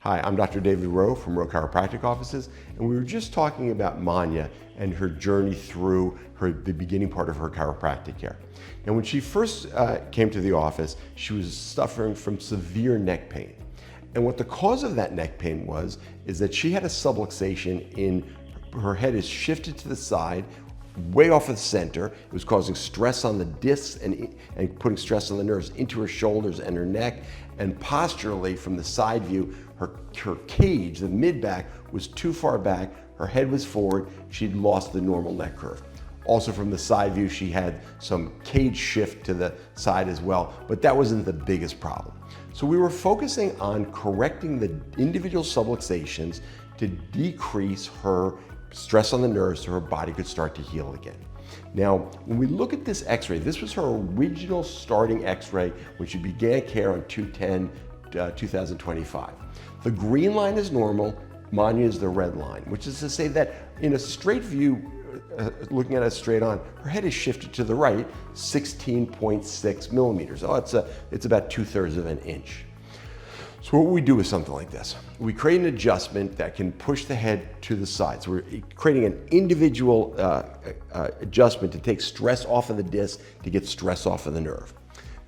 Hi, I'm Dr. David Rowe from Rowe Chiropractic offices, and we were just talking about Manya and her journey through the beginning part of her chiropractic care. Now, when she first came to the office, she was suffering from severe neck pain. And what the cause of that neck pain is that she had a subluxation in her head is shifted to the side, way off of the center. It was causing stress on the discs and putting stress on the nerves into her shoulders and her neck. And posturally, from the side view, her cage, the mid-back, was too far back. Her head was forward. She'd lost the normal neck curve. Also from the side view, she had some cage shift to the side as well, but that wasn't the biggest problem. So we were focusing on correcting the individual subluxations to decrease her stress on the nerves so her body could start to heal again. Now, when we look at this x-ray, this was her original starting x-ray when she began care on 2/10/2025. The green line is normal, Manya is the red line, which is to say that in a straight view, looking at it straight on, her head is shifted to the right 16.6 millimeters. Oh, it's about 2/3 of an inch. So what we do with something like this, we create an adjustment that can push the head to the side. So we're creating an individual adjustment to take stress off of the disc, to get stress off of the nerve.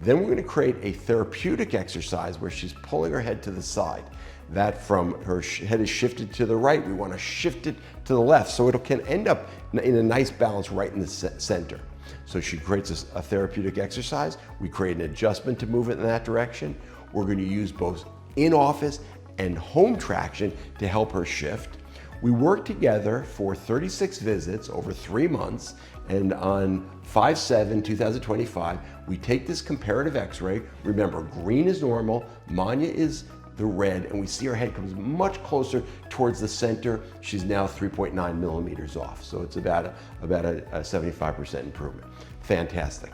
Then we're going to create a therapeutic exercise where she's pulling her head to the side. That from her head is shifted to the right, we want to shift it to the left so it can end up in a nice balance right in the center. So she creates a therapeutic exercise. We create an adjustment to move it in that direction. We're going to use both in-office and home traction to help her shift. We work together for 36 visits over 3 months, and on 5/7/2025, we take this comparative x-ray. Remember, green is normal, Manya is the red, and we see her head comes much closer towards the center. She's now 3.9 millimeters off, so it's about a 75% improvement. Fantastic.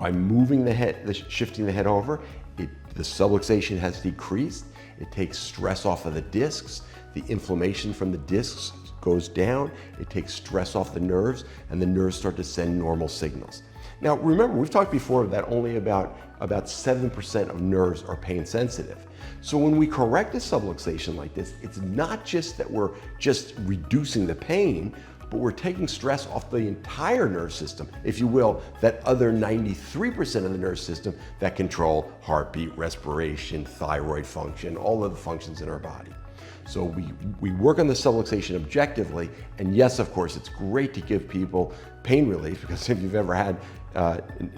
By moving the head, shifting the head over, the subluxation has decreased. It takes stress off of the discs. The inflammation from the discs goes down. It takes stress off the nerves, and the nerves start to send normal signals. Now, remember, we've talked before that only about 7% of nerves are pain sensitive. So when we correct a subluxation like this, it's not just that we're just reducing the pain, but we're taking stress off the entire nerve system, if you will, that other 93% of the nerve system that control heartbeat, respiration, thyroid function, all of the functions in our body. So we work on the subluxation objectively, and yes, of course, it's great to give people pain relief, because if you've ever had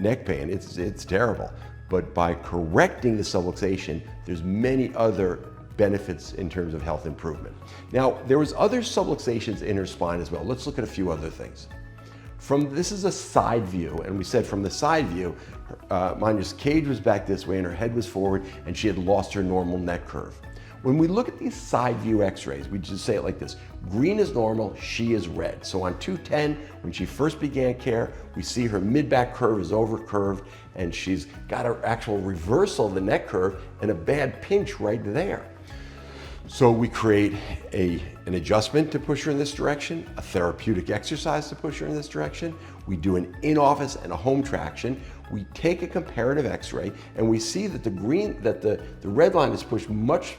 neck pain, it's terrible. But by correcting the subluxation, there's many other benefits in terms of health improvement. Now, there was other subluxations in her spine as well. Let's look at a few other things. This is a side view, and we said from the side view, Manya's cage was back this way and her head was forward, and she had lost her normal neck curve. When we look at these side view x-rays, we just say it like this: green is normal, she is red. So on 2/10, when she first began care, we see her mid-back curve is over-curved, and she's got an actual reversal of the neck curve and a bad pinch right there. So we create an adjustment to push her in this direction, a therapeutic exercise to push her in this direction. We do an in-office and a home traction. We take a comparative x-ray, and we see that the red line is pushed much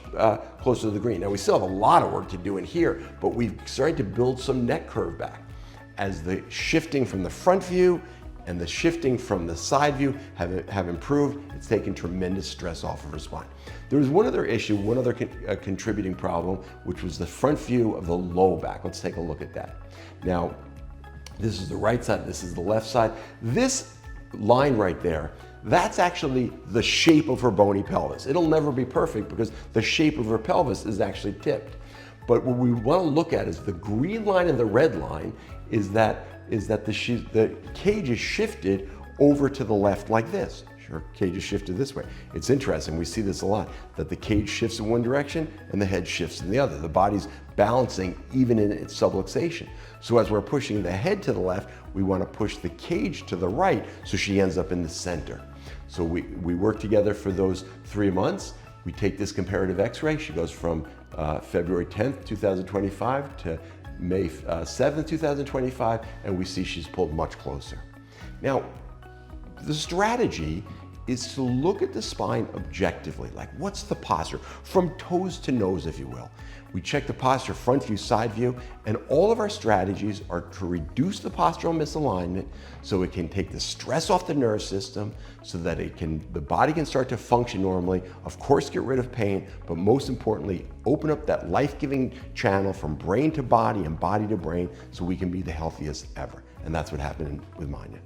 closer to the green. Now, we still have a lot of work to do in here, but we've started to build some neck curve back. As the shifting from the front view and the shifting from the side view have improved, it's taken tremendous stress off of her spine. There was one other issue, one other contributing problem, which was the front view of the low back. Let's take a look at that. Now, this is the right side, this is the left side. This line right there, that's actually the shape of her bony pelvis. It'll never be perfect because the shape of her pelvis is actually tipped. But what we want to look at is the green line and the red line is that the cage is shifted over to the left like this. Her cage is shifted this way. It's interesting, we see this a lot, that the cage shifts in one direction and the head shifts in the other. The body's balancing even in its subluxation. So as we're pushing the head to the left, we want to push the cage to the right so she ends up in the center. So we work together for those 3 months. We take this comparative x-ray. She goes from February 10th, 2025 to May 7th, 2025, and we see she's pulled much closer. Now, the strategy is to look at the spine objectively, like what's the posture, from toes to nose, if you will. We check the posture, front view, side view, and all of our strategies are to reduce the postural misalignment so it can take the stress off the nerve system so that the body can start to function normally, of course get rid of pain, but most importantly, open up that life-giving channel from brain to body and body to brain so we can be the healthiest ever. And that's what happened with Manya.